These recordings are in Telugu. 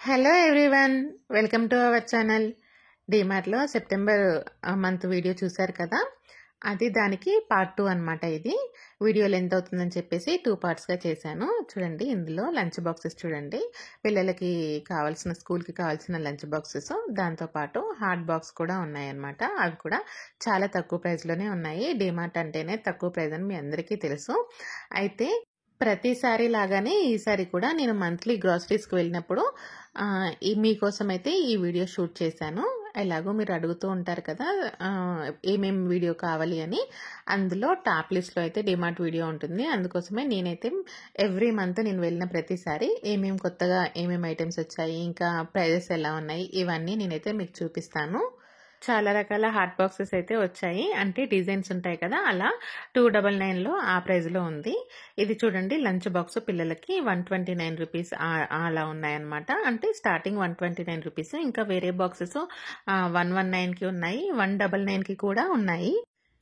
Hello everyone, welcome to our channel. డీమార్ట్లో సెప్టెంబర్ మంత్ వీడియో చూశారు కదా, అది దానికి పార్ట్ 2 అనమాట. ఇది వీడియో లెంత్ అవుతుందని చెప్పేసి 2 పార్ట్స్గా చేశాను. చూడండి, ఇందులో లంచ్ బాక్సెస్ చూడండి, పిల్లలకి కావాల్సిన స్కూల్కి కావాల్సిన లంచ్ బాక్సెస్, దాంతోపాటు హాట్ బాక్స్ కూడా ఉన్నాయన్నమాట. అవి కూడా చాలా తక్కువ ప్రైస్లోనే ఉన్నాయి. డీమార్ట్ అంటేనే తక్కువ ప్రైస్ అని మీ అందరికీ తెలుసు. అయితే ప్రతిసారి లాగానే ఈసారి కూడా నేను మంత్లీ గ్రాసరీస్కి వెళ్ళినప్పుడు మీకోసం అయితే ఈ వీడియో షూట్ చేశాను. ఎలాగో మీరు అడుగుతూ ఉంటారు కదా ఏమేమి వీడియో కావాలి అని. అందులో టాప్ లిస్ట్లో అయితే డిమార్ట్ వీడియో ఉంటుంది. అందుకోసమే నేనైతే ఎవ్రీ మంత్ నేను వెళ్ళిన ప్రతిసారి ఏమేమి కొత్తగా ఏమేమి ఐటమ్స్ వచ్చాయి, ఇంకా ప్రైజెస్ ఎలా ఉన్నాయి, ఇవన్నీ నేనైతే మీకు చూపిస్తాను. చాలా రకాల హాట్ బాక్సెస్ అయితే వచ్చాయి. అంటే డిజైన్స్ ఉంటాయి కదా, అలా 299లో ఆ ప్రైస్లో ఉంది. ఇది చూడండి, లంచ్ బాక్స్ పిల్లలకి 129 రూపీస్ అలా ఉన్నాయన్నమాట. అంటే స్టార్టింగ్ 129 రూపీస్. ఇంకా వేరే బాక్సెస్ 119కి ఉన్నాయి, 199కి కూడా ఉన్నాయి.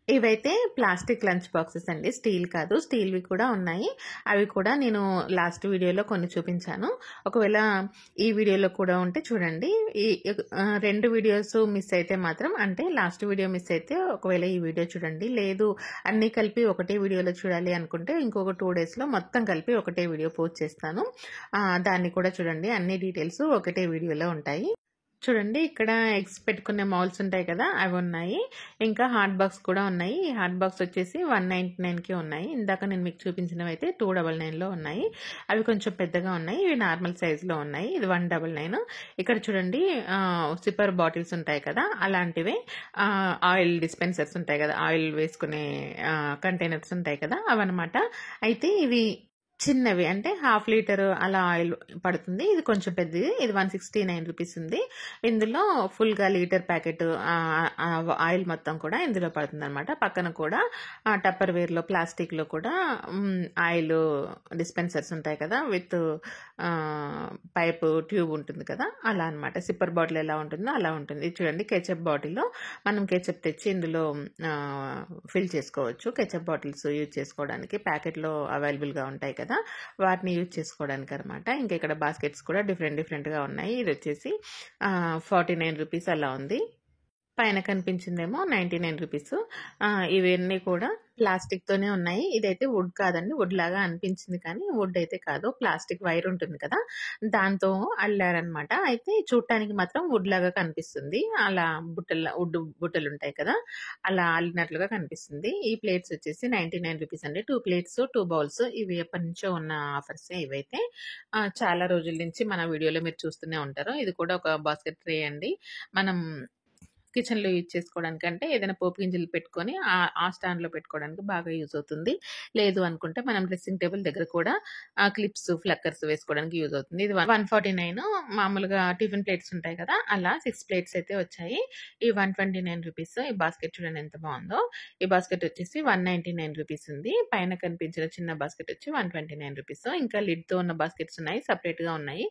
ఇవైతే ప్లాస్టిక్ లంచ్ బాక్సెస్ అండి, స్టీల్ కాదు. స్టీల్వి కూడా ఉన్నాయి. అవి కూడా నేను లాస్ట్ వీడియోలో కొన్ని చూపించాను. ఒకవేళ ఈ వీడియోలో కూడా ఉంటే చూడండి. ఈ 2 వీడియోస్ మిస్ అయితే మాత్రం, అంటే లాస్ట్ వీడియో మిస్ అయితే ఒకవేళ ఈ వీడియో చూడండి. లేదు అన్నీ కలిపి ఒకటే వీడియోలో చూడాలి అనుకుంటే ఇంకొక 2 డేస్లో మొత్తం కలిపి ఒకటే వీడియో పోస్ట్ చేస్తాను. దాన్ని కూడా చూడండి. అన్ని డీటెయిల్స్ ఒకటే వీడియోలో ఉంటాయి. చూడండి, ఇక్కడ ఎగ్స్ పెట్టుకునే మౌల్స్ ఉంటాయి కదా, అవి ఉన్నాయి. ఇంకా హాట్ బాక్స్ కూడా ఉన్నాయి. ఈ హాట్ బాక్స్ వచ్చేసి 199కి ఉన్నాయి. ఇందాక నేను మీకు చూపించినవి అయితే 299లో ఉన్నాయి. అవి కొంచెం పెద్దగా ఉన్నాయి. ఇవి నార్మల్ సైజులో ఉన్నాయి. ఇది 199. ఇక్కడ చూడండి, సిప్పర్ బాటిల్స్ ఉంటాయి కదా, అలాంటివే ఆయిల్ డిస్పెన్సర్స్ ఉంటాయి కదా, ఆయిల్ వేసుకునే కంటైనర్స్ ఉంటాయి కదా, అవన్నమాట. అయితే ఇవి చిన్నవి, అంటే 1/2 లీటర్ అలా ఆయిల్ పడుతుంది. ఇది కొంచెం పెద్దది. ఇది 169 రూపీస్ ఉంది. ఇందులో ఫుల్గా లీటర్ ప్యాకెట్ ఆయిల్ మొత్తం కూడా ఇందులో పడుతుంది అనమాట. పక్కన కూడా టప్పర్ వేర్లో ప్లాస్టిక్లో కూడా ఆయిల్ డిస్పెన్సర్స్ ఉంటాయి కదా, విత్ పైప్ ట్యూబ్ ఉంటుంది కదా, అలా అనమాట. సిప్పర్ బాటిల్ ఎలా ఉంటుందో అలా ఉంటుంది. ఇది చూడండి, కెచప్ బాటిల్లో మనం కెచప్ తెచ్చి ఇందులో ఫిల్ చేసుకోవచ్చు. కెచప్ బాటిల్స్ యూజ్ చేసుకోవడానికి ప్యాకెట్లో అవైలబుల్గా ఉంటాయి కదా, వాటిని యూజ్ చేసుకోవడానికి అనమాట. ఇంకా ఇక్కడ బాస్కెట్స్ కూడా డిఫరెంట్గా ఉన్నాయి. ఇది వచ్చేసి 49 రూపీస్ అలా ఉంది. పైన కనిపించిందేమో 99 రూపీస్. ఇవన్నీ కూడా ప్లాస్టిక్ తోనే ఉన్నాయి. ఇదైతే వుడ్ కాదండి, వుడ్ లాగా అనిపించింది కానీ వుడ్ అయితే కాదు. ప్లాస్టిక్ వైర్ ఉంటుంది కదా, దాంతో అల్లారనమాట. అయితే చూడటానికి మాత్రం వుడ్ లాగా కనిపిస్తుంది. అలా వుడ్ బుట్టలు ఉంటాయి కదా, అలా అల్లినట్లుగా కనిపిస్తుంది. ఈ ప్లేట్స్ వచ్చేసి 99 రూపీస్ అండి. 2 ప్లేట్స్ 2 బౌల్స్. ఇవి ఎప్పటి నుంచో ఉన్న ఆఫర్స్. ఇవైతే చాలా రోజుల నుంచి మన వీడియోలో మీరు చూస్తూనే ఉంటారు. ఇది కూడా ఒక బాస్కెట్ ట్రే అండి. మనం కిచెన్లో యూజ్ చేసుకోవడానికి, అంటే ఏదైనా పోపు గింజలు పెట్టుకొని ఆ స్టాండ్లో పెట్టుకోవడానికి బాగా యూజ్ అవుతుంది. లేదు అనుకుంటే మనం డ్రెస్సింగ్ టేబుల్ దగ్గర కూడా క్లిప్స్, ఫ్లక్కర్స్ వేసుకోవడానికి యూజ్ అవుతుంది. ఇది 149. మామూలుగా టిఫిన్ ప్లేట్స్ ఉంటాయి కదా, అలా 6 ప్లేట్స్ అయితే వచ్చాయి. ఈ 129 రూపీస్. ఈ బాస్కెట్ చూడండి ఎంత బాగుందో. ఈ బాస్కెట్ వచ్చేసి 199 రూపీస్ ఉంది. పైన కనిపించిన చిన్న బాస్కెట్ వచ్చి 129 రూపీస్. ఇంకా లిడ్తో ఉన్న బాస్కెట్స్ ఉన్నాయి, సపరేట్గా ఉన్నాయి.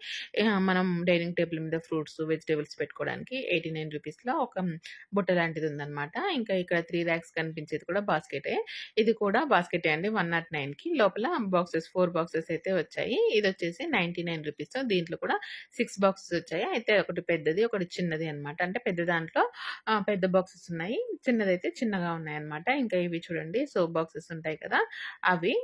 మనం డైనింగ్ టేబుల్ మీద ఫ్రూట్స్, వెజిటేబుల్స్ పెట్టుకోవడానికి 89 రూపీస్లో ఒక బుట్ట లాంటిది ఉందన్నమాట. ఇంకా ఇక్కడ 3 ర్యాక్స్ కనిపించేది కూడా బాస్కెటే. ఇది కూడా బాస్కెటే అండి, 109కి. లోపల బాక్సెస్ 4 బాక్సెస్ అయితే వచ్చాయి. ఇది వచ్చేసి 99 రూపీస్. దీంట్లో కూడా 6 బాక్సెస్ వచ్చాయి. అయితే ఒకటి పెద్దది, ఒకటి చిన్నది అనమాట. అంటే పెద్ద దాంట్లో పెద్ద బాక్సెస్ ఉన్నాయి, చిన్నదైతే చిన్నగా ఉన్నాయి అనమాట. ఇంకా ఇవి చూడండి, సోప్ బాక్సెస్ ఉంటాయి కదా, అవి.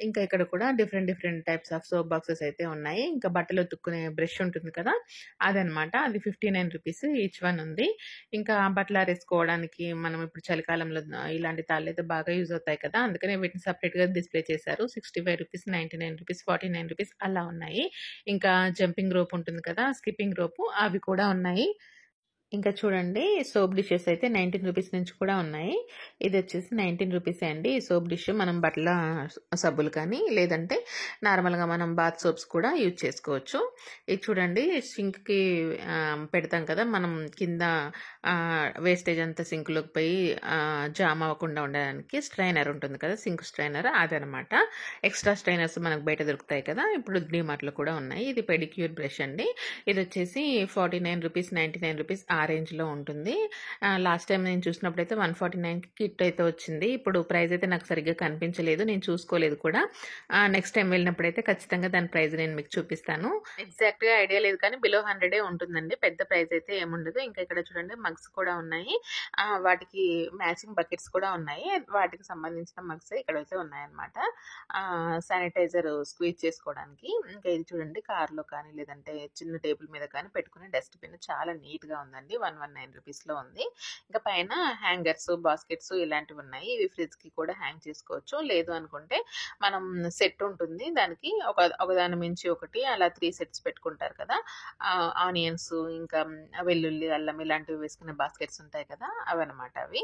ఇంకా ఇక్కడ కూడా different types of soap boxes అయితే ఉన్నాయి. ఇంకా బట్టలు ఉతుక్కునే బ్రష్ ఉంటుంది కదా, అదనమాట. అది 59 రూపీస్ ఈచ్ వన్ ఉంది. ఇంకా బట్టలు ఆరేసుకోవడానికి మనం ఇప్పుడు చలికాలంలో ఇలాంటి తాళ్ళు అయితే బాగా యూజ్ అవుతాయి కదా, అందుకనే వీటిని సపరేట్గా డిస్ప్లే చేశారు. 65 రూపీస్, 99 రూపీస్, 49 రూపీస్ అలా ఉన్నాయి. ఇంకా జంపింగ్ రోప్ ఉంటుంది కదా, స్కిప్పింగ్ రోపు, అవి కూడా ఉన్నాయి. ఇంకా చూడండి, సోప్ డిషెస్ అయితే 19 రూపీస్ నుంచి కూడా ఉన్నాయి. ఇది వచ్చేసి 19 రూపీసే అండి. ఈ సోప్ డిష్ మనం బట్టల సబ్బులు కానీ, లేదంటే నార్మల్గా మనం బాత్ సోప్స్ కూడా యూజ్ చేసుకోవచ్చు. ఇది చూడండి, సింక్కి పెడతాం కదా మనం, కింద వేస్టేజ్ అంతా సింక్లోకి పోయి జామ్ అవ్వకుండా ఉండడానికి స్ట్రైనర్ ఉంటుంది కదా, సింక్ స్ట్రైనర్, అదనమాట. ఎక్స్ట్రా స్ట్రైనర్స్ మనకు బయట దొరుకుతాయి కదా, ఇప్పుడు డీమార్ట్లో కూడా ఉన్నాయి. ఇది పెడిక్యూర్ బ్రష్ అండి. ఇది వచ్చేసి 49 రూపీస్, 99 రూపీస్ ఆ రేంజ్‌లో ఉంటుంది. లాస్ట్ టైమ్ నేను చూసినప్పుడైతే 149కి కిట్ అయితే వచ్చింది. ఇప్పుడు ప్రైస్ అయితే నాకు సరిగ్గా కనిపించలేదు. నేను చూసుకోలేదు కూడా. నెక్స్ట్ టైమ్ వెళ్ళినప్పుడైతే ఖచ్చితంగా దాని ప్రైస్ నేను మీకు చూపిస్తాను. ఎగ్జాక్ట్‌గా ఐడియా లేదు కానీ బిలో 100 ఉంటుందండి. పెద్ద ప్రైస్ అయితే ఏముండదు. ఇంకా ఇక్కడ చూడండి మగ్స్ కూడా ఉన్నాయి. వాటికి మ్యాచింగ్ బకెట్స్ కూడా ఉన్నాయి. వాటికి సంబంధించిన మగ్స్ ఇక్కడైతే ఉన్నాయన్నమాట. శానిటైజర్ స్క్వీజ్ చేసుకోవడానికి. ఇంకా ఇది చూడండి కార్‌లో కానీ లేదంటే చిన్న టేబుల్ మీద కానీ పెట్టుకునే డస్ట్‌బిన్ చాలా నీట్‌గా ఉందండి. 119 రూపీస్‌లో ఉంది. ఇంకా పైన హ్యాంగర్స్, బాస్కెట్స్ ఇలాంటివి ఉన్నాయి. ఇవి ఫ్రిడ్జ్‌కి కూడా హ్యాంగ్ చేసుకోవచ్చు. లేదు అనుకుంటే మనం సెట్ ఉంటుంది. దానికి ఒకదాని మించి ఒకటి అలా 3 సెట్స్ పెట్టుకుంటారు కదా! ఆనియన్స్ ఇంకా వెల్లుల్లి, అల్లం ఇలాంటివి వేసుకునే బాస్కెట్స్ ఉంటాయి కదా! అవన్నమాట అవి.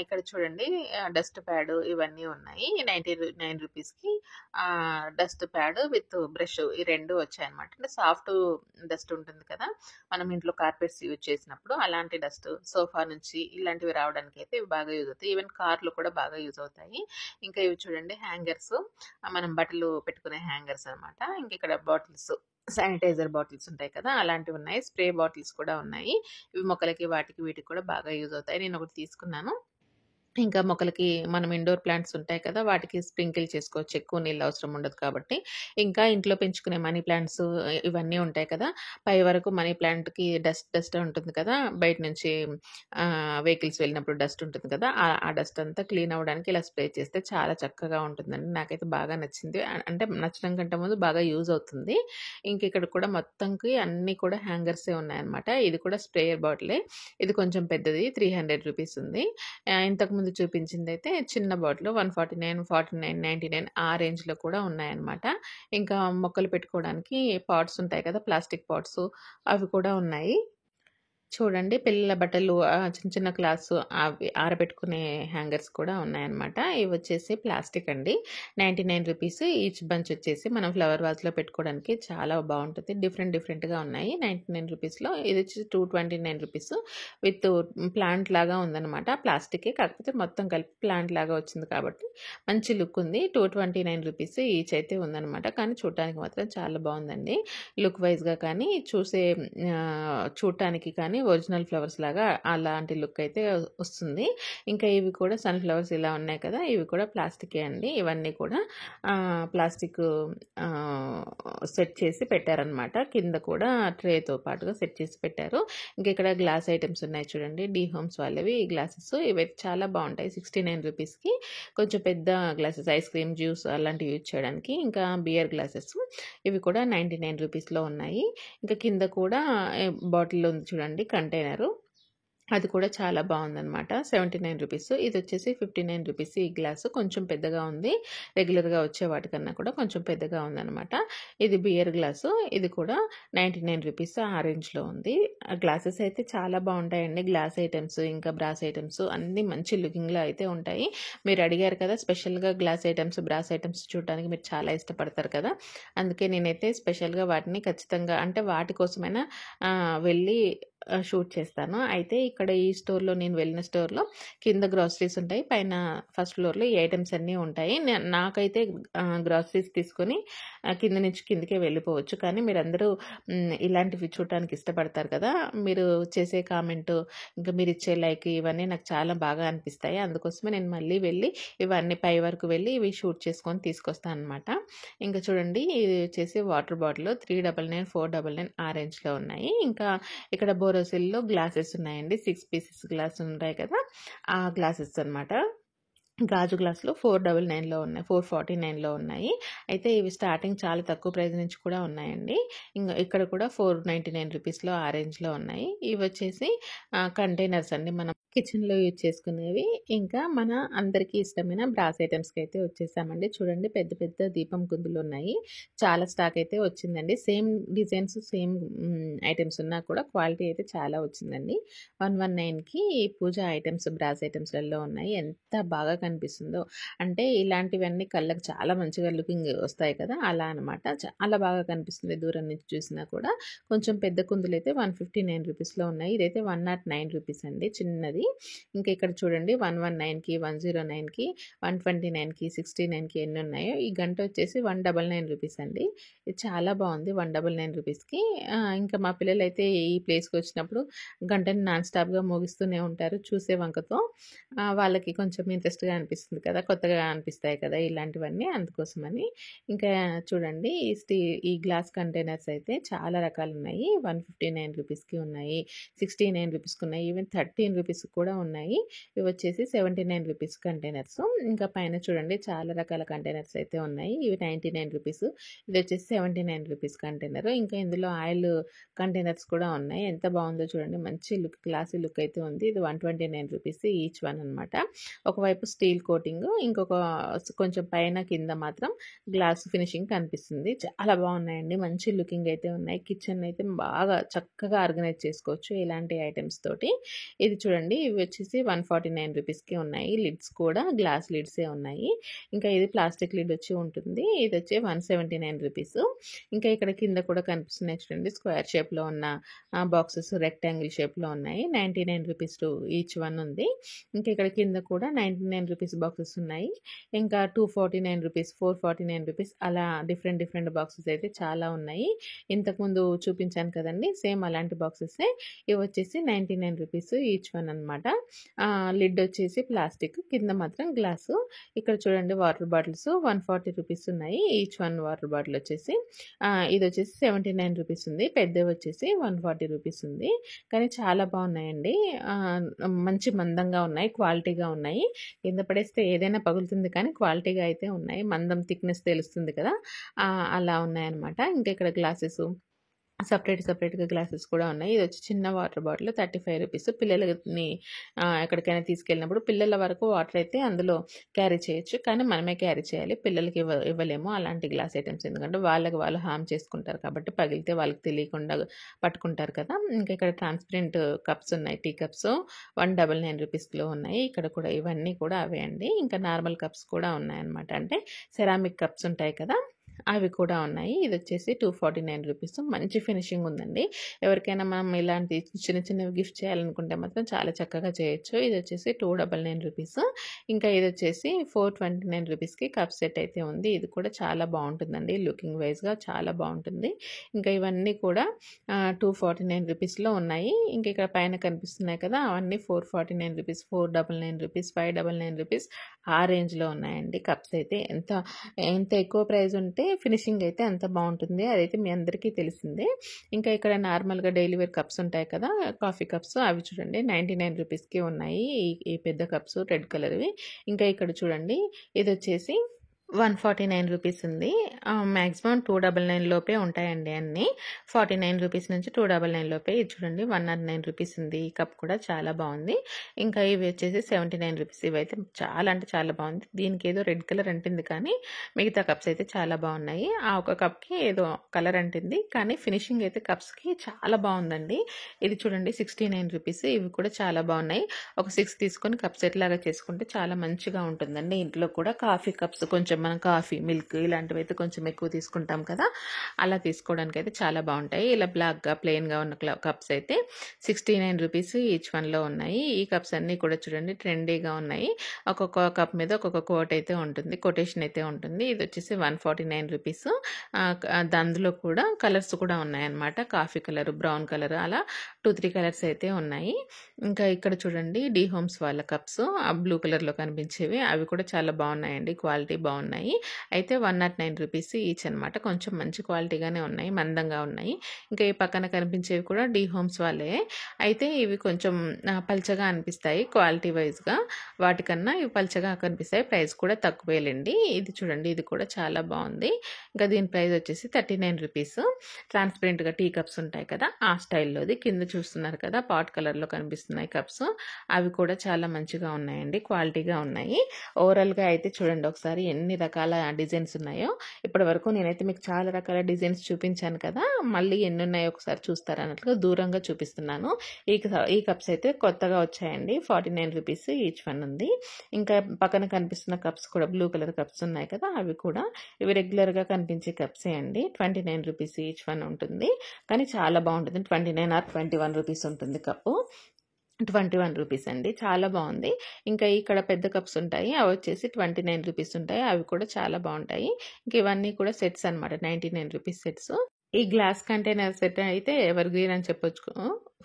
ఇక్కడ చూడండి డస్ట్ ప్యాడ్ ఇవన్నీ ఉన్నాయి. 99 రూపీస్‌కి డస్ట్ ప్యాడ్ విత్ బ్రష్ ఈ 2 వచ్చాయన్నమాట. అంటే సాఫ్ట్ డస్ట్ ఉంటుంది కదా! మనం ఇంట్లో కార్పెట్స్ యూజ్ చేసినప్పుడు అలాంటి డస్ట్ సోఫా నుంచి ఇలాంటివి రావడానికైతే ఇవి బాగా యూజ్ అవుతాయి. ఈవెన్ కార్‌లో కూడా బాగా యూజ్ అవుతాయి. ఇంకా ఇవి చూడండి హ్యాంగర్స్ మనం బట్టలు పెట్టుకునే హ్యాంగర్స్ అనమాట. ఇంక ఇక్కడ బాటిల్స్ శానిటైజర్ బాటిల్స్ ఉంటాయి కదా! అలాంటివి ఉన్నాయి. స్ప్రే బాటిల్స్ కూడా ఉన్నాయి. ఇవి మొక్కలకి వాటికి వీటికి కూడా బాగా యూజ్ అవుతాయి. నేను ఒకటి తీసుకున్నాను. ఇంకా మొక్కలకి మనం ఇండోర్ ప్లాంట్స్ ఉంటాయి కదా! వాటికి స్ప్రింకిల్ చేసుకోవచ్చు. ఎక్కువ నీళ్ళు అవసరం ఉండదు కాబట్టి. ఇంకా ఇంట్లో పెంచుకునే మనీ ప్లాంట్స్ ఇవన్నీ ఉంటాయి కదా! పై వరకు మనీ ప్లాంట్‌కి డస్ట్ ఉంటుంది కదా! బయట నుంచి వెహికల్స్ వెళ్ళినప్పుడు డస్ట్ ఉంటుంది కదా! ఆ డస్ట్ అంతా క్లీన్ అవ్వడానికి ఇలా స్ప్రే చేస్తే చాలా చక్కగా ఉంటుందండి. నాకైతే బాగా నచ్చింది. అంటే నచ్చడం కంటే ముందు బాగా యూజ్ అవుతుంది. ఇంక ఇక్కడ కూడా మొత్తంకి అన్నీ కూడా హ్యాంగర్సే ఉన్నాయన్నమాట. ఇది కూడా స్ప్రేయర్ బాటిలే. ఇది కొంచెం పెద్దది 300 రూపీస్ ఉంది. ఇంతకుముందు చూపించిందయితే చిన్న బాటిల్ 149, 49, 99 ఆ రేంజ్‌లో కూడా ఉన్నాయన్నమాట. ఇంకా మొక్కలు పెట్టుకోవడానికి పాట్స్ ఉంటాయి కదా! ప్లాస్టిక్ పాట్స్ అవి కూడా ఉన్నాయి. చూడండి పిల్లల బట్టలు చిన్న చిన్న క్లాత్స్ అవి ఆరబెట్టుకునే హ్యాంగర్స్ కూడా ఉన్నాయన్నమాట. ఇవొచ్చేసి ప్లాస్టిక్ అండి. 99 రూపీస్ ఈచ్ బంచ్ వచ్చేసి మనం ఫ్లవర్ వాజ్‌లో పెట్టుకోవడానికి చాలా బావుంటది. డిఫరెంట్‌గా ఉన్నాయి. 99 రూపీస్‌లో ఇదొచ్చేసి 229 రూపీస్ విత్ ప్లాంట్ లాగా ఉందన్నమాట. ప్లాస్టికే కాకపోతే మొత్తం కలిపి ప్లాంట్ లాగా వచ్చింది కాబట్టి మంచి లుక్ ఉంది. 229 రూపీస్ ఈచ్ అయితే ఉందన్నమాట. కానీ చూడటానికి మాత్రం చాలా బావుందండి. లుక్ వైస్‌గా కానీ చూడటానికి కానీ ఒరిజినల్ ఫ్లవర్స్ లాగా అలాంటి లుక్ అయితే వస్తుంది. ఇంకా ఇవి కూడా సన్‌ఫ్లవర్స్ ఇలా ఉన్నాయి కదా! ఇవి కూడా ప్లాస్టికే అండి. ఇవన్నీ కూడా ప్లాస్టిక్ సెట్ చేసి పెట్టారనమాట. కింద కూడా ట్రేతో పాటుగా సెట్ చేసి పెట్టారు. ఇంకా ఇక్కడ గ్లాస్ ఐటెమ్స్ ఉన్నాయి చూడండి. డీ హోమ్స్ వాళ్ళవి ఈ గ్లాసెస్ ఇవైతే చాలా బావుంటాయి. 69 రూపీస్‌కి కొంచెం పెద్ద గ్లాసెస్ ఐస్ క్రీమ్, జ్యూస్ అలాంటివి యూజ్ చేయడానికి. ఇంకా బియర్ గ్లాసెస్ ఇవి కూడా 99 రూపీస్‌లో ఉన్నాయి. ఇంకా కింద కూడా బాటిల్ ఉంది చూడండి కంటైనరు. అది కూడా చాలా బావుందనమాట. 79 రూపీస్. ఇదొచ్చేసి 59 రూపీస్ ఈ గ్లాసు. కొంచెం పెద్దగా ఉంది. రెగ్యులర్‌గా వచ్చే వాటికన్నా కూడా కొంచెం పెద్దగా ఉందనమాట. ఇది బియర్ గ్లాసు. ఇది కూడా 99 రూపీస్ ఆ రేంజ్‌లో ఉంది. గ్లాసెస్ అయితే చాలా బావుంటాయండి. గ్లాస్ ఐటెమ్స్, ఇంకా బ్రాస్ ఐటెమ్స్ అన్నీ మంచి లుకింగ్‌లో అయితే ఉంటాయి. మీరు అడిగారు కదా! స్పెషల్‌గా గ్లాస్ ఐటెమ్స్, బ్రాస్ ఐటెమ్స్ చూడటానికి మీరు చాలా ఇష్టపడతారు కదా! అందుకే నేనైతే స్పెషల్‌గా వాటిని ఖచ్చితంగా అంటే వాటి కోసమైనా వెళ్ళి షూట్ చేస్తాను. అయితే ఇక్కడ ఈ స్టోర్‌లో నేను వెళ్ళిన స్టోర్‌లో కింద గ్రోసరీస్ ఉంటాయి. పైన ఫస్ట్ ఫ్లోర్‌లో ఈ ఐటెమ్స్ అన్నీ ఉంటాయి. నాకైతే గ్రోసరీస్ తీసుకొని కింద నుంచి కిందకే వెళ్ళిపోవచ్చు. కానీ మీరందరూ ఇలాంటివి చూడటానికి ఇష్టపడతారు కదా! మీరు చేసే కామెంటు, ఇంకా మీరిచ్చే లైక్ ఇవన్నీ నాకు చాలా బాగా అనిపిస్తాయి. అందుకోసమే నేను మళ్ళీ వెళ్ళి ఇవన్నీ పై వరకు వెళ్ళి ఇవి షూట్ చేసుకొని తీసుకొస్తాననమాట. ఇంకా చూడండి ఇది వచ్చేసి వాటర్ బాటిల్ 399, 499 ఆ రేంజ్‌లో ఉన్నాయి. ఇంకా ఇక్కడ బోరోసిల్‌లో గ్లాసెస్ ఉన్నాయండి. 6 పీసెస్ గ్లాస్ ఉంటాయి కదా! ఆ గ్లాసెస్ అనమాట. గాజు గ్లాసులు 499లో ఉన్నాయి. 449లో ఉన్నాయి. అయితే ఇవి స్టార్టింగ్ చాలా తక్కువ ప్రైస్ నుంచి కూడా ఉన్నాయండి. ఇక్కడ కూడా 499 రూపీస్‌లో ఆ రేంజ్‌లో ఉన్నాయి. ఇవొచ్చేసి కంటైనర్స్ అండి. మనం కిచెన్‌లో యూజ్ చేసుకునేవి. ఇంకా మన అందరికీ ఇష్టమైన బ్రాస్ ఐటెమ్స్‌కి అయితే వచ్చేసామండి. చూడండి పెద్ద పెద్ద దీపం కుందులున్నాయి. చాలా స్టాక్ అయితే వచ్చిందండి. సేమ్ డిజైన్స్, సేమ్ ఐటెమ్స్ ఉన్నా కూడా క్వాలిటీ అయితే చాలా వచ్చిందండి. 119కి పూజ ఐటెమ్స్, బ్రాస్ ఐటెమ్స్‌లలో ఉన్నాయి. ఎంత బాగా కనిపిస్తుందో. అంటే ఇలాంటివన్నీ కళ్ళకి చాలా మంచిగా లుకింగ్ వస్తాయి కదా! అలా అనమాట. చాలా బాగా కనిపిస్తుంది దూరం నుంచి చూసినా కూడా. కొంచెం పెద్ద కుందులైతే 159 రూపీస్‌లో ఉన్నాయి. ఇదైతే 109 రూపీస్ అండి చిన్నది. ఇంకా ఇక్కడ చూడండి 119కి, 109కి, 129కి, 69కి ఎన్ని ఉన్నాయో. ఈ గంట వచ్చేసి 199 రూపీస్ అండి. ఇది చాలా బాగుంది 199 రూపీస్కి. ఇంకా మా పిల్లలైతే ఈ ప్లేస్కి వచ్చినప్పుడు గంటని నాన్ స్టాప్గా మోగిస్తూనే ఉంటారు చూసే వంకతో. వాళ్ళకి కొంచెం ఇంట్రెస్ట్గా అనిపిస్తుంది కదా, కొత్తగా అనిపిస్తాయి కదా ఇలాంటివన్నీ, అందుకోసమని. ఇంకా చూడండి ఈ గ్లాస్ కంటైనర్స్ అయితే చాలా రకాలు ఉన్నాయి. 159 రూపీస్కి ఉన్నాయి, 69 రూపీస్కి ఉన్నాయి, ఈవెన్ 13 రూపీస్కి కూడా ఉన్నాయి. ఇవి వచ్చేసి 79 రూపీస్ కంటైనర్స్. ఇంకా పైన చూడండి చాలా రకాల కంటైనర్స్ అయితే ఉన్నాయి. ఇవి 99 రూపీస్, ఇది వచ్చేసి 79 రూపీస్ కంటైనర్. ఇంకా ఇందులో ఆయిల్ కంటైనర్స్ కూడా ఉన్నాయి. ఎంత బాగుందో చూడండి, మంచి లుక్, క్లాసీ లుక్ అయితే ఉంది. ఇది 129 రూపీస్ ఈచ్ వన్ అనమాట. ఒకవైపు స్టీల్ కోటింగ్, ఇంకొక కొంచెం పైన కింద మాత్రం గ్లాస్ ఫినిషింగ్ కనిపిస్తుంది. చాలా బాగున్నాయండి, మంచి లుకింగ్ అయితే ఉన్నాయి. కిచెన్ అయితే బాగా చక్కగా ఆర్గనైజ్ చేసుకోవచ్చు ఇలాంటి ఐటమ్స్ తోటి. ఇది చూడండి, ఇవి వచ్చేసి 149 రూపీస్కి ఉన్నాయి. లిడ్స్ కూడా గ్లాస్ లిడ్సే ఉన్నాయి. ఇంకా ఇది ప్లాస్టిక్ లిడ్ వచ్చి ఉంటుంది. ఇది వచ్చి 179 రూపీస్. ఇంకా ఇక్కడ కింద కూడా కనిపిస్తున్నాయి చూడండి, స్క్వేర్ షేప్లో ఉన్న బాక్సెస్ రెక్టాంగిల్ షేప్లో ఉన్నాయి. 99 రూపీస్ ఈచ్ వన్ ఉంది. ఇంకా ఇక్కడ కింద కూడా 99 రూపీస్ బాక్సెస్ ఉన్నాయి. ఇంకా 249 రూపీస్, 449 రూపీస్, అలా డిఫరెంట్ బాక్సెస్ అయితే చాలా ఉన్నాయి. ఇంతకుముందు చూపించాను కదండి, సేమ్ అలాంటి బాక్సెసే. ఇవి వచ్చేసి 99 రూపీస్ ఈచ్ వన్ అనమాట. లిడ్ వచ్చేసి ప్లాస్టిక్, కింద మాత్రం గ్లాసు. ఇక్కడ చూడండి వాటర్ బాటిల్స్ 140 రూపీస్ ఉన్నాయి ఈచ్ వన్ వాటర్ బాటిల్ వచ్చేసి. ఇది వచ్చేసి 79 రూపీస్ ఉంది. పెద్దవి వచ్చేసి 140 రూపీస్ ఉంది. కానీ చాలా బాగున్నాయండి, మంచి మందంగా ఉన్నాయి, క్వాలిటీగా ఉన్నాయి. కింద పడేస్తే ఏదైనా పగులుతుంది కానీ క్వాలిటీగా అయితే ఉన్నాయి. మందం థిక్నెస్ తెలుస్తుంది కదా, అలా ఉన్నాయన్నమాట. ఇంకా ఇక్కడ గ్లాసెస్ సపరేట్గా గ్లాసెస్ కూడా ఉన్నాయి. ఇది వచ్చి చిన్న వాటర్ బాటిల్ 35 రూపీస్. పిల్లలని ఎక్కడికైనా తీసుకెళ్ళినప్పుడు పిల్లల వరకు వాటర్ అయితే అందులో క్యారీ చేయొచ్చు, కానీ మనమే క్యారీ చేయాలి. పిల్లలకి ఇవ్వలేము అలాంటి గ్లాస్ ఐటమ్స్, ఎందుకంటే వాళ్ళు హామ్ చేసుకుంటారు కాబట్టి, పగిలితే వాళ్ళకి తెలియకుండా పట్టుకుంటారు కదా. ఇంకా ఇక్కడ ట్రాన్స్పరెంట్ కప్స్ ఉన్నాయి, టీ కప్స్ 199 రూపీస్లో ఉన్నాయి. ఇక్కడ కూడా ఇవన్నీ కూడా అవే అండి. ఇంకా నార్మల్ కప్స్ కూడా ఉన్నాయన్నమాట, అంటే సెరామిక్ కప్స్ ఉంటాయి కదా, అవి కూడా ఉన్నాయి. ఇది వచ్చేసి 249 రూపీస్. మంచి ఫినిషింగ్ ఉందండి. ఎవరికైనా మనం ఇలాంటి చిన్నవి గిఫ్ట్ చేయాలనుకుంటే మాత్రం చాలా చక్కగా చేయొచ్చు. ఇది వచ్చేసి 299 రూపీస్. ఇంకా ఇది వచ్చేసి 429 రూపీస్కి కప్ సెట్ అయితే ఉంది. ఇది కూడా చాలా బాగుంటుందండి, లుకింగ్ వైజ్గా చాలా బాగుంటుంది. ఇంకా ఇవన్నీ కూడా 249 రూపీస్లో ఉన్నాయి. ఇంకా ఇక్కడ పైన కనిపిస్తున్నాయి కదా, అవన్నీ 449 రూపీస్, 499 రూపీస్, 599 రూపీస్, ఆ రేంజ్లో ఉన్నాయండి కప్స్ అయితే. ఎంత ఎక్కువ ప్రైస్ ఉంటే ఫినిషింగ్ అయితే అంత బాగుంటుంది, అదైతే మీ అందరికీ తెలిసిందే. ఇంకా ఇక్కడ నార్మల్గా డైలీ వేర్ కప్స్ ఉంటాయి కదా, కాఫీ కప్స్, అవి చూడండి 99 రూపీస్కి ఉన్నాయి. ఈ పెద్ద కప్స్ రెడ్ కలర్వి. ఇంకా ఇక్కడ చూడండి, ఇది వచ్చేసి 149 రూపీస్ ఉంది. మ్యాక్సిమం 299 లోపే ఉంటాయండి అన్నీ. 49 రూపీస్ నుంచి 299 లోపే. ఇది చూడండి 109 రూపీస్ ఉంది. ఈ కప్ కూడా చాలా బాగుంది. ఇంకా ఇవి వచ్చేసి 79 రూపీస్. ఇవైతే చాలా అంటే చాలా బాగుంది. దీనికి ఏదో రెడ్ కలర్ అంటింది, కానీ మిగతా కప్స్ అయితే చాలా బాగున్నాయి. ఆ ఒక కప్కి ఏదో కలర్ అంటింది, కానీ ఫినిషింగ్ అయితే కప్స్కి చాలా బాగుందండి. ఇది చూడండి 69 రూపీస్. ఇవి కూడా చాలా బాగున్నాయి. ఒక 6 తీసుకొని కప్ సెట్ లాగా చేసుకుంటే చాలా మంచిగా ఉంటుందండి. ఇంట్లో కూడా కాఫీ కప్స్, కొంచెం మనం కాఫీ, మిల్క్ ఇలాంటివి అయితే కొంచెం ఎక్కువ తీసుకుంటాం కదా, అలా తీసుకోవడానికి అయితే చాలా బాగుంటాయి. ఇలా బ్లాక్గా ప్లెయిన్గా ఉన్న కప్స్ అయితే 69 రూపీస్ ఈచ్ వన్లో ఉన్నాయి. ఈ కప్స్ అన్నీ కూడా చూడండి ట్రెండీగా ఉన్నాయి. ఒక్కొక్క కప్ మీద ఒక్కొక్క కోట్ అయితే ఉంటుంది, కొటేషన్ అయితే ఉంటుంది. ఇది వచ్చేసి 149 రూపీస్. అందులో కూడా కలర్స్ కూడా ఉన్నాయన్నమాట, కాఫీ కలర్, బ్రౌన్ కలర్, అలా 2-3 కలర్స్ అయితే ఉన్నాయి. ఇంకా ఇక్కడ చూడండి డి హోమ్స్ వాళ్ళ కప్స్, ఆ బ్లూ కలర్లో కనిపించేవి, అవి కూడా చాలా బాగున్నాయండి, క్వాలిటీ బాగున్నాయి. అయితే 109 రూపీస్ ఈచ్ అనమాట. కొంచెం మంచి క్వాలిటీగానే ఉన్నాయి, మందంగా ఉన్నాయి. ఇంకా ఈ పక్కన కనిపించేవి కూడా డి హోమ్స్ వాళ్ళే. అయితే ఇవి కొంచెం పల్చగా అనిపిస్తాయి క్వాలిటీ వైజ్గా, వాటికన్నా ఇవి పల్చగా కనిపిస్తాయి. ప్రైస్ కూడా తక్కువేలేండి. ఇది చూడండి, ఇది కూడా చాలా బాగుంది. ఇంకా దీని ప్రైస్ వచ్చేసి 39 రూపీస్. ట్రాన్స్పరెంట్గా టీ కప్స్ ఉంటాయి కదా, ఆ స్టైల్లోది. కింద చూస్తున్నారు కదా పాట్ కలర్లో కనిపిస్తున్నాయి కప్స్, అవి కూడా చాలా మంచిగా ఉన్నాయండి, క్వాలిటీగా ఉన్నాయి. ఓవరాల్గా అయితే చూడండి ఒకసారి ఎన్ని రకాల డిజైన్స్ ఉన్నాయో. ఇప్పటి వరకు నేనైతే మీకు చాలా రకాల డిజైన్స్ చూపించాను కదా, మళ్ళీ ఎన్ని ఉన్నాయో ఒకసారి చూస్తారన్నట్లుగా దూరంగా చూపిస్తున్నాను. ఈ కప్స్ అయితే కొత్తగా వచ్చాయండి, 49 రూపీస్ ఈచ్ వన్ ఉంది. ఇంకా పక్కన కనిపిస్తున్న కప్స్ కూడా బ్లూ కలర్ కప్స్ ఉన్నాయి కదా, అవి కూడా ఇవి రెగ్యులర్గా కనిపించే కప్సే అండి. 29 రూపీస్ ఈచ్ వన్ ఉంటుంది, కానీ చాలా బాగుంటుంది. 29 or 21 రూపీస్ ఉంటుంది కప్పు. 21 రూపీస్ అండి. చాలా బావుంది. ఇంకా ఇక్కడ పెద్ద కప్స్ ఉంటాయి. అవి వచ్చేసి 29 రూపీస్ ఉంటాయి. అవి కూడా చాలా బావుంటాయి. ఇంక ఇవన్నీ కూడా సెట్స్ అనమాట. 99 రూపీస్ సెట్స్. ఈ గ్లాస్ కంటైనర్ సెట్ అయితే ఎవర్ గ్రీన్ అని చెప్పొచ్చు.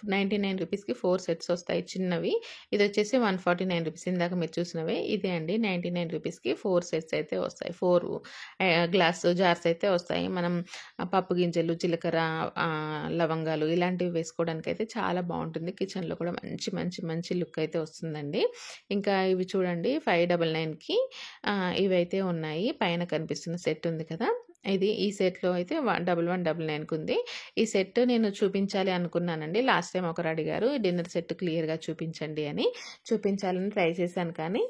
99 రూపీస్‌కి 4 సెట్స్ వస్తాయి చిన్నవి. ఇదొచ్చేసి 149 రూపీస్ ఇందాక మీరు చూసినవే. ఇదే అండి 99 రూపీస్‌కి 4 సెట్స్ అయితే వస్తాయి. 4 గ్లాస్ జార్స్ అయితే వస్తాయి. మనం పప్పు గింజలు, జీలకర్ర, లవంగాలు ఇలాంటివి వేసుకోవడానికైతే చాలా బావుంటుంది. కిచెన్‌లో కూడా మంచి మంచి మంచి లుక్ అయితే వస్తుందండి. ఇంకా ఇవి చూడండి 599కి ఇవైతే ఉన్నాయి. పైన కనిపిస్తున్న సెట్ ఉంది కదా! ఈ సెట్‌లో అయితే 1199కి ఉంది. ఈ సెట్ నేను చూపించాలి అనుకున్నానండి. లాస్ట్ టైం ఒకరు అడిగారు డిన్నర్ సెట్ క్లియర్‌గా చూపించండి అని. చూపించాలని ట్రై చేశాను కానీ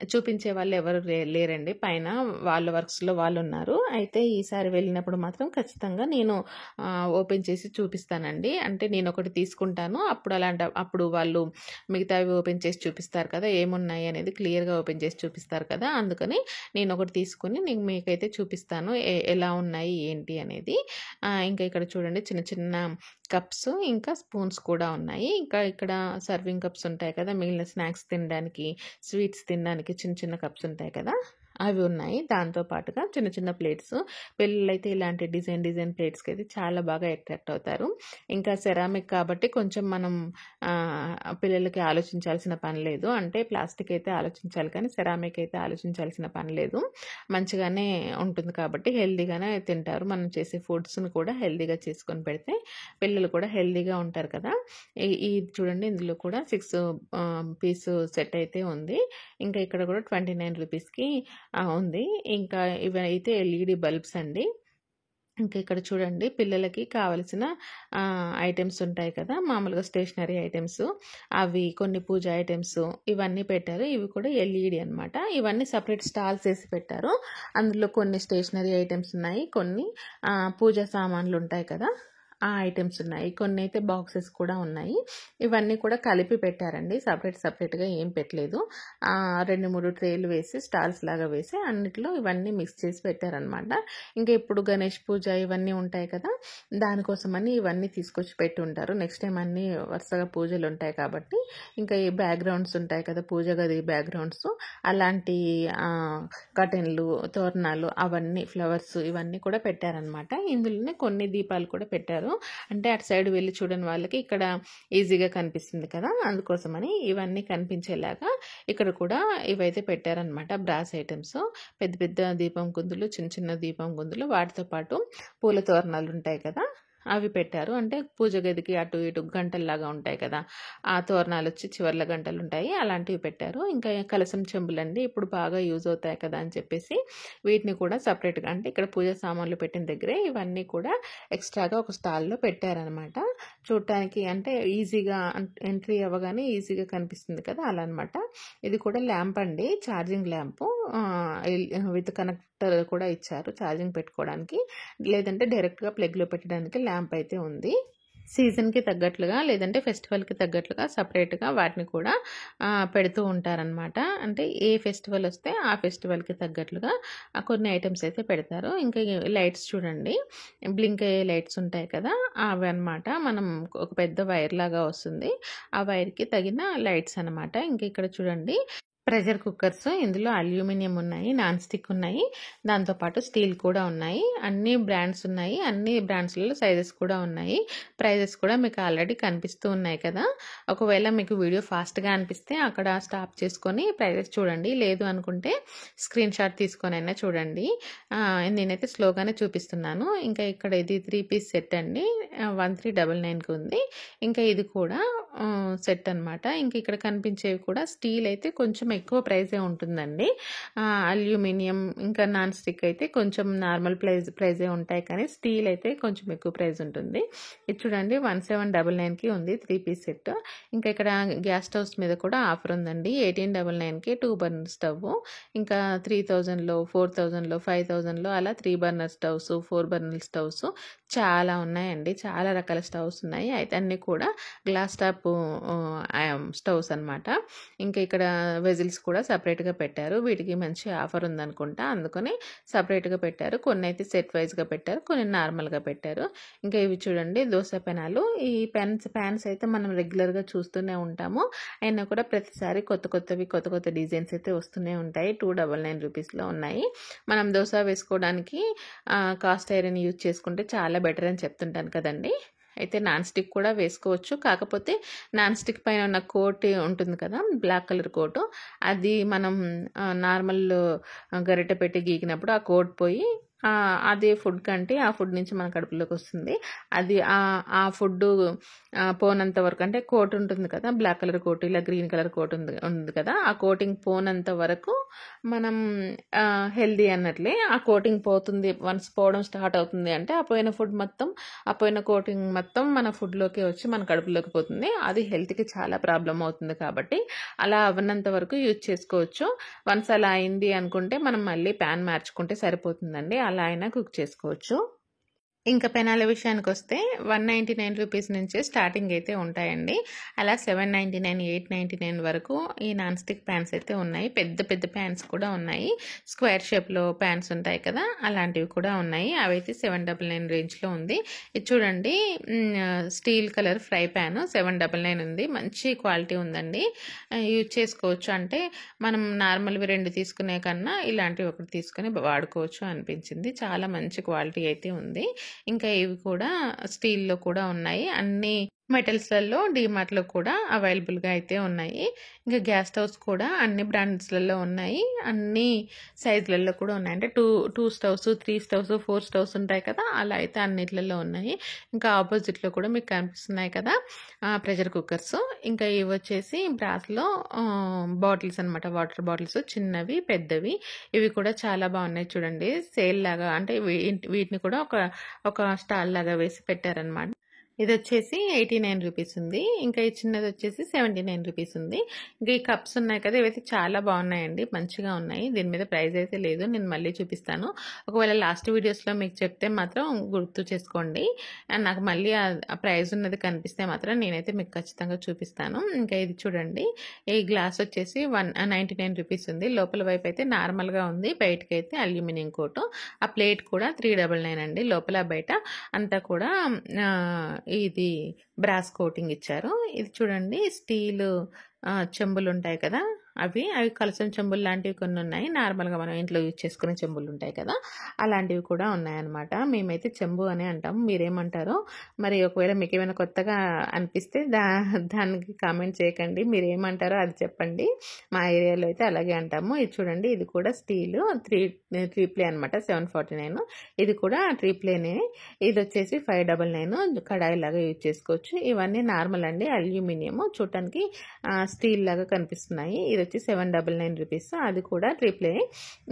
చూపించే వాళ్ళు ఎవరు లేరండి. పైన వాళ్ళ వర్క్స్‌లో వాళ్ళున్నారు. అయితే ఈసారి వెళ్ళినప్పుడు మాత్రం ఖచ్చితంగా నేను ఓపెన్ చేసి చూపిస్తానండి. అంటే నేనొకటి తీసుకుంటాను. అప్పుడు వాళ్ళు మిగతావి ఓపెన్ చేసి చూపిస్తారు కదా! ఏమున్నాయి అనేది క్లియర్‌గా ఓపెన్ చేసి చూపిస్తారు కదా! అందుకని నేనొకటి తీసుకొని మీకైతే చూపిస్తాను. ఎలా ఉన్నాయి ఏంటి అనేది. ఇంకా ఇక్కడ చూడండి చిన్న చిన్న కప్స్ ఇంకా స్పూన్స్ కూడా ఉన్నాయి. ఇంకా ఇక్కడ సర్వింగ్ కప్స్ ఉంటాయి కదా! మిగిలిన స్నాక్స్ తినడానికి, స్వీట్స్ తినడానికి చిన్న చిన్న కప్స్ ఉంటాయి కదా! అవి ఉన్నాయి. దాంతో పాటుగా చిన్న చిన్న ప్లేట్స్. పిల్లలైతే ఇలాంటి డిజైన్ ప్లేట్స్‌కి అయితే చాలా బాగా అట్రాక్ట్ అవుతారు. ఇంకా సెరామిక్ కాబట్టి కొంచెం మనం పిల్లలకి ఆలోచించాల్సిన పని లేదు. అంటే ప్లాస్టిక్ అయితే ఆలోచించాలి కానీ సెరామిక్ అయితే ఆలోచించాల్సిన పని లేదు. మంచిగానే ఉంటుంది కాబట్టి హెల్తీగానే తింటారు. మనం చేసే ఫుడ్స్‌ని కూడా హెల్తీగా చేసుకొని పెడితే పిల్లలు కూడా హెల్తీగా ఉంటారు కదా! ఇది చూడండి ఇందులో కూడా 6 పీస్ సెట్ అయితే ఉంది. ఇంకా ఇక్కడ కూడా 29 రూపీస్‌కి ఉంది. ఇంకా ఇవైతే ఎల్ఈడి బల్బ్స్ అండి. ఇంకా ఇక్కడ చూడండి పిల్లలకి కావాల్సిన ఐటెమ్స్ ఉంటాయి కదా! మామూలుగా స్టేషనరీ ఐటెమ్స్ అవి కొన్ని పూజ ఐటెమ్స్ ఇవన్నీ పెట్టారు. ఇవి కూడా ఎల్ఈడి అనమాట. ఇవన్నీ సెపరేట్ స్టాల్స్ ఏసి పెట్టారు. అందులో కొన్ని స్టేషనరీ ఐటెమ్స్ ఉన్నాయి. కొన్ని పూజ సామాన్లు ఉంటాయి కదా! ఆ ఐటెమ్స్ ఉన్నాయి. కొన్ని అయితే బాక్సెస్ కూడా ఉన్నాయి. ఇవన్నీ కూడా కలిపి పెట్టారండి. సెపరేట్‌గా ఏం పెట్టలేదు. 2, 3 ట్రేలు వేసి స్టాల్స్ లాగా వేసి అన్నిట్లో ఇవన్నీ మిక్స్ చేసి పెట్టారనమాట. ఇంకా ఇప్పుడు గణేష్ పూజ ఇవన్నీ ఉంటాయి కదా! దానికోసమని ఇవన్నీ తీసుకొచ్చి పెట్టి ఉంటారు. నెక్స్ట్ టైం అన్నీ వరుసగా పూజలు ఉంటాయి కాబట్టి ఇంకా ఈ బ్యాక్‌గ్రౌండ్స్ ఉంటాయి కదా! పూజ గది బ్యాక్‌గ్రౌండ్స్ అలాంటి కర్టెన్లు, తోరణాలు అవన్నీ ఫ్లవర్స్ ఇవన్నీ కూడా పెట్టారనమాట. ఇందులోనే కొన్ని దీపాలు కూడా పెట్టారు. అంటే అటు సైడ్ వెళ్ళి చూడని వాళ్ళకి ఇక్కడ ఈజీగా కనిపిస్తుంది కదా! అందుకోసమని ఇవన్నీ కనిపించేలాగా ఇక్కడ కూడా ఇవైతే పెట్టారనమాట. బ్రాస్ ఐటెమ్స్ పెద్ద పెద్ద దీపం కుందులు, చిన్న చిన్న దీపం కుందులు వాటితో పాటు పూల తోరణాలు ఉంటాయి కదా! అవి పెట్టారు. అంటే పూజ గదికి అటు ఇటు గంటల్లాగా ఉంటాయి కదా! ఆ తోరణాలు వచ్చి చివర్ల గంటలు ఉంటాయి. అలాంటివి పెట్టారు. ఇంకా కలశం చెంబులండి ఇప్పుడు బాగా యూజ్ అవుతాయి కదా అని చెప్పేసి వీటిని కూడా సెపరేట్‌గా అంటే ఇక్కడ పూజ సామాన్లు పెట్టిన దగ్గరే ఇవన్నీ కూడా ఎక్స్ట్రాగా ఒక స్టాల్‌లో పెట్టారనమాట. చూడటానికి అంటే ఈజీగా ఎంట్రీ అవ్వగానే ఈజీగా కనిపిస్తుంది కదా! అలా అనమాట. ఇది కూడా ల్యాంప్ అండి. ఛార్జింగ్ ల్యాంపు విత్ కనెక్టర్ కూడా ఇచ్చారు ఛార్జింగ్ పెట్టుకోవడానికి. లేదంటే డైరెక్ట్‌గా ప్లగ్‌లో పెట్టడానికి ల్యాంప్ అయితే ఉంది. సీజన్‌కి తగ్గట్లుగా లేదంటే ఫెస్టివల్‌కి తగ్గట్లుగా సెపరేట్‌గా వాటిని కూడా పెడుతూ ఉంటారనమాట. అంటే ఏ ఫెస్టివల్ వస్తే ఆ ఫెస్టివల్‌కి తగ్గట్లుగా కొన్ని ఐటెమ్స్ అయితే పెడతారు. ఇంకా లైట్స్ చూడండి బ్లింక్ అయ్యే లైట్స్ ఉంటాయి కదా! అవన్నమాట. మనం ఒక పెద్ద వైర్ లాగా వస్తుంది. ఆ వైర్‌కి తగిన లైట్స్ అనమాట. ఇంక ఇక్కడ చూడండి ప్రెషర్ కుక్కర్స్ ఇందులో అల్యూమినియం ఉన్నాయి, నాన్ స్టిక్ ఉన్నాయి. దాంతోపాటు స్టీల్ కూడా ఉన్నాయి. అన్ని బ్రాండ్స్ ఉన్నాయి. అన్ని బ్రాండ్స్‌లో సైజెస్ కూడా ఉన్నాయి. ప్రైజెస్ కూడా మీకు ఆల్రెడీ కనిపిస్తూ ఉన్నాయి కదా! ఒకవేళ మీకు వీడియో ఫాస్ట్‌గా అనిపిస్తే అక్కడ స్టాప్ చేసుకొని ప్రైజెస్ చూడండి. లేదు అనుకుంటే స్క్రీన్ షాట్ తీసుకొనైనా చూడండి. నేనైతే స్లోగానే చూపిస్తున్నాను. ఇంకా ఇక్కడ ఇది 3 పీస్ సెట్ అండి. 1399కి ఉంది. ఇంకా ఇది కూడా సెట్ అనమాట. ఇంక ఇక్కడ కనిపించేవి కూడా స్టీల్ అయితే కొంచెం ఎక్కువ ప్రైజే ఉంటుందండి. అల్యూమినియం ఇంకా నాన్ స్టిక్ అయితే కొంచెం నార్మల్ ప్రైజే ఉంటాయి కానీ స్టీల్ అయితే కొంచెం ఎక్కువ ప్రైజ్ ఉంటుంది. ఇది చూడండి 1799కి ఉంది 3 పీస్ సెట్. ఇంకా ఇక్కడ గ్యాస్ స్టవ్స్ మీద కూడా ఆఫర్ ఉందండి. 1899కి 2 బర్నర్ స్టవ్. ఇంకా 3000లో, 4000లో, 5000లో అలా 3 బర్నర్ స్టవ్స్, 4 బర్నర్ స్టవ్స్ చాలా ఉన్నాయండి. చాలా రకాల స్టవ్స్ ఉన్నాయి. అయితే అన్నీ కూడా గ్లాస్ టాప్ టైపు స్టవ్స్ అనమాట. ఇంకా ఇక్కడ వెజిల్స్ కూడా సపరేట్గా పెట్టారు. వీటికి మంచి ఆఫర్ ఉందనుకుంటా, అందుకని సపరేట్గా పెట్టారు. కొన్ని అయితే సెట్ వైజ్గా పెట్టారు, కొన్ని నార్మల్గా పెట్టారు. ఇంకా ఇవి చూడండి దోశ పెనాలు. ఈ ప్యాన్స్ అయితే మనం రెగ్యులర్గా చూస్తూనే ఉంటాము. అయినా కూడా ప్రతిసారి కొత్త కొత్త డిజైన్స్ అయితే వస్తూనే ఉంటాయి. 299 రూపీస్లో ఉన్నాయి. మనం దోశ వేసుకోవడానికి కాస్ట్ ఐరన్ యూజ్ చేసుకుంటే చాలా బెటర్ అని చెప్తుంటాను కదండి. అయితే నాన్ స్టిక్ కూడా వేసుకోవచ్చు. కాకపోతే నాన్ స్టిక్ పైన ఉన్న కోట్ ఉంటుంది కదా, బ్లాక్ కలర్ కోటు, అది మనం నార్మల్ గరిటె పెట్టి గీకినప్పుడు ఆ కోట్ పోయి అదే ఫుడ్ కంటే ఆ ఫుడ్ నుంచి మన కడుపులోకి వస్తుంది. అది ఆ ఫుడ్ పోనంత వరకు, అంటే కోట్ ఉంటుంది కదా, బ్లాక్ కలర్ కోట్, ఇలా గ్రీన్ కలర్ కోట్ ఉంది కదా, ఆ కోటింగ్ పోనంత వరకు మనం హెల్దీ అన్నట్లే. ఆ కోటింగ్ పోతుంది, వన్స్ పోవడం స్టార్ట్ అవుతుంది అంటే ఆ పోయిన ఫుడ్ మొత్తం, ఆ పోయిన కోటింగ్ మొత్తం మన ఫుడ్లోకి వచ్చి మన కడుపులోకి పోతుంది. అది హెల్త్కి చాలా ప్రాబ్లం అవుతుంది. కాబట్టి అలా అవ్వనంత వరకు యూజ్ చేసుకోవచ్చు. వన్స్ అలా అయింది అనుకుంటే మనం మళ్ళీ ప్యాన్ మార్చుకుంటే సరిపోతుందండి. అలా అయినా కుక్ చేసుకోవచ్చు. ఇంకా పెనాల విషయానికి వస్తే 199 రూపీస్ నుంచే స్టార్టింగ్ అయితే ఉంటాయండి. అలా 799, 899 వరకు ఈ నాన్ స్టిక్ ప్యాన్స్ అయితే ఉన్నాయి. పెద్ద ప్యాన్స్ కూడా ఉన్నాయి. స్క్వేర్ షేప్లో ప్యాన్స్ ఉంటాయి కదా, అలాంటివి కూడా ఉన్నాయి. అవైతే 799 రేంజ్లో ఉంది. ఇది చూడండి, స్టీల్ కలర్ ఫ్రై ప్యాన్ 799 ఉంది. మంచి క్వాలిటీ ఉందండి, యూజ్ చేసుకోవచ్చు. అంటే మనం నార్మల్వి 2 తీసుకునే కన్నా ఇలాంటివి ఒకటి తీసుకుని వాడుకోవచ్చు అనిపించింది. చాలా మంచి క్వాలిటీ అయితే ఉంది. ఇంకా ఇవి కూడా స్టీల్లో కూడా ఉన్నాయి. అన్ని మెటల్స్లలో డీమార్ట్లో కూడా అవైలబుల్గా అయితే ఉన్నాయి. ఇంకా గ్యాస్ స్టవ్స్ కూడా అన్ని బ్రాండ్స్లలో ఉన్నాయి, అన్ని సైజులలో కూడా ఉన్నాయి. అంటే 2 స్టవ్స్, 3 స్టవ్స్, 4 స్టవ్స్ ఉంటాయి కదా, అలా అయితే అన్నిట్లలో ఉన్నాయి. ఇంకా ఆపోజిట్లో కూడా మీకు కనిపిస్తున్నాయి కదా ప్రెషర్ కుక్కర్స్. ఇంకా ఇవి వచ్చేసి బ్రాస్లో బాటిల్స్ అనమాట, వాటర్ బాటిల్స్, చిన్నవి పెద్దవి. ఇవి కూడా చాలా బాగున్నాయి చూడండి. సేల్ లాగా, అంటే వీటిని కూడా ఒక స్టాల్ లాగా వేసి పెట్టారనమాట. ఇది వచ్చేసి 89 రూపీస్ ఉంది. ఇంకా ఈ చిన్నది వచ్చేసి 79 రూపీస్ ఉంది. ఇంకా ఈ కప్స్ ఉన్నాయి కదా, ఇవైతే చాలా బాగున్నాయండి, మంచిగా ఉన్నాయి. దీని మీద ప్రైస్ అయితే లేదు, నేను మళ్ళీ చూపిస్తాను. ఒకవేళ లాస్ట్ వీడియోస్లో మీకు చెప్తే మాత్రం గుర్తు చేసుకోండి. నాకు మళ్ళీ ఆ ప్రైస్ ఉన్నది కనిపిస్తే మాత్రం నేనైతే మీకు ఖచ్చితంగా చూపిస్తాను. ఇంకా ఇది చూడండి, ఈ గ్లాస్ వచ్చేసి 199 రూపీస్ ఉంది. లోపల వైపు అయితే నార్మల్గా ఉంది, బయటకి అయితే అల్యూమినియం కోటు. ఆ ప్లేట్ కూడా 399 అండి. లోపల బయట అంతా కూడా ఇది బ్రాస్ కోటింగ్ ఇచ్చారు. ఇది చూడండి, స్టీల్ చెంబులు ఉంటాయి కదా, అవి కలసం చెంబులు లాంటివి కొన్ని ఉన్నాయి. నార్మల్గా మనం ఇంట్లో యూజ్ చేసుకునే చెంబులు ఉంటాయి కదా, అలాంటివి కూడా ఉన్నాయన్నమాట. మేమైతే చెంబు అని అంటాము, మీరేమంటారో మరి. ఒకవేళ మీకు ఏమైనా కొత్తగా అనిపిస్తే దానికి కామెంట్ చేయకండి, మీరేమంటారో అది చెప్పండి. మా ఏరియాలో అయితే అలాగే అంటాము. ఇది చూడండి, ఇది కూడా స్టీల్ త్రీ ప్లే అనమాట, 749. ఇది కూడా ట్రిప్లేనే. ఇది వచ్చేసి 599. కడాయి లాగా యూజ్ చేసుకోవచ్చు. ఇవన్నీ నార్మల్ అండి, అల్యూమినియం, చూడటానికి స్టీల్ లాగా కనిపిస్తున్నాయి. ఇది వచ్చి 799 రూపీస్, అది కూడా ట్రిప్లే.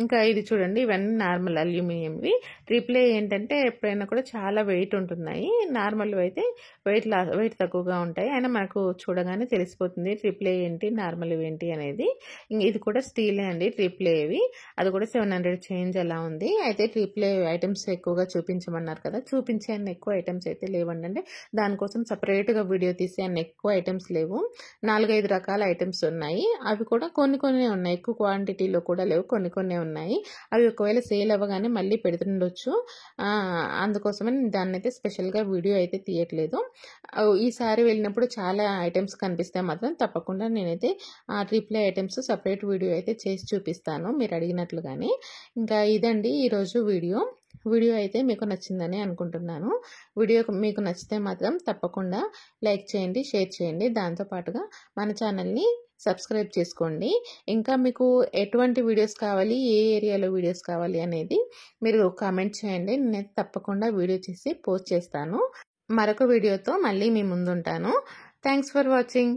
ఇంకా ఇది చూడండి, ఇవన్నీ నార్మల్ అల్యూమినియంవి. ట్రిప్లే ఏంటంటే ఎప్పుడైనా కూడా చాలా వెయిట్ ఉంటున్నాయి, నార్మల్ అయితే వెయిట్ తక్కువగా ఉంటాయి. అయినా మనకు చూడగానే తెలిసిపోతుంది ట్రిప్లే ఏంటి, నార్మల్ ఏంటి అనేది. ఇది కూడా స్టీలే అండి, ట్రిప్లేవి. అది కూడా 700 చేంజ్ అలా ఉంది. అయితే ట్రిప్లే ఐటమ్స్ ఎక్కువగా చూపించమన్నారు కదా, చూపించే అన్ని ఎక్కువ ఐటమ్స్ అయితే లేవండి. అంటే దానికోసం సపరేట్గా వీడియో తీసి అన్ని ఎక్కువ ఐటమ్స్ లేవు. 4-5 రకాల ఐటమ్స్ ఉన్నాయి. అవి కూడా కొన్ని ఉన్నాయి, ఎక్కువ క్వాంటిటీలో కూడా లేవు, కొన్ని ఉన్నాయి. అవి ఒకవేళ సేల్ అవ్వగానే మళ్ళీ పెడుతుండొచ్చు, అందుకోసమని దాన్ని అయితే స్పెషల్గా వీడియో అయితే తీయట్లేదు. ఈసారి వెళ్ళినప్పుడు చాలా ఐటమ్స్ కనిపిస్తే మాత్రం తప్పకుండా నేనైతే ఆ ట్రిప్లే ఐటమ్స్ సపరేట్ వీడియో అయితే చేసి చూపిస్తాను, మీరు అడిగినట్లుగానే. ఇంకా ఇదండి ఈరోజు వీడియో అయితే మీకు నచ్చిందని అనుకుంటున్నాను. వీడియో మీకు నచ్చితే మాత్రం తప్పకుండా లైక్ చేయండి, షేర్ చేయండి. దాంతోపాటుగా మన ఛానల్ని సబ్స్క్రైబ్ చేసుకోండి. ఇంకా మీకు ఎటువంటి వీడియోస్ కావాలి, ఏ ఏరియాలో వీడియోస్ కావాలి అనేది మీరు కామెంట్ చేయండి, నేను తప్పకుండా వీడియో చేసి పోస్ట్ చేస్తాను. మరొక వీడియోతో మళ్ళీ మీ ముందుంటాను. Thanks for watching.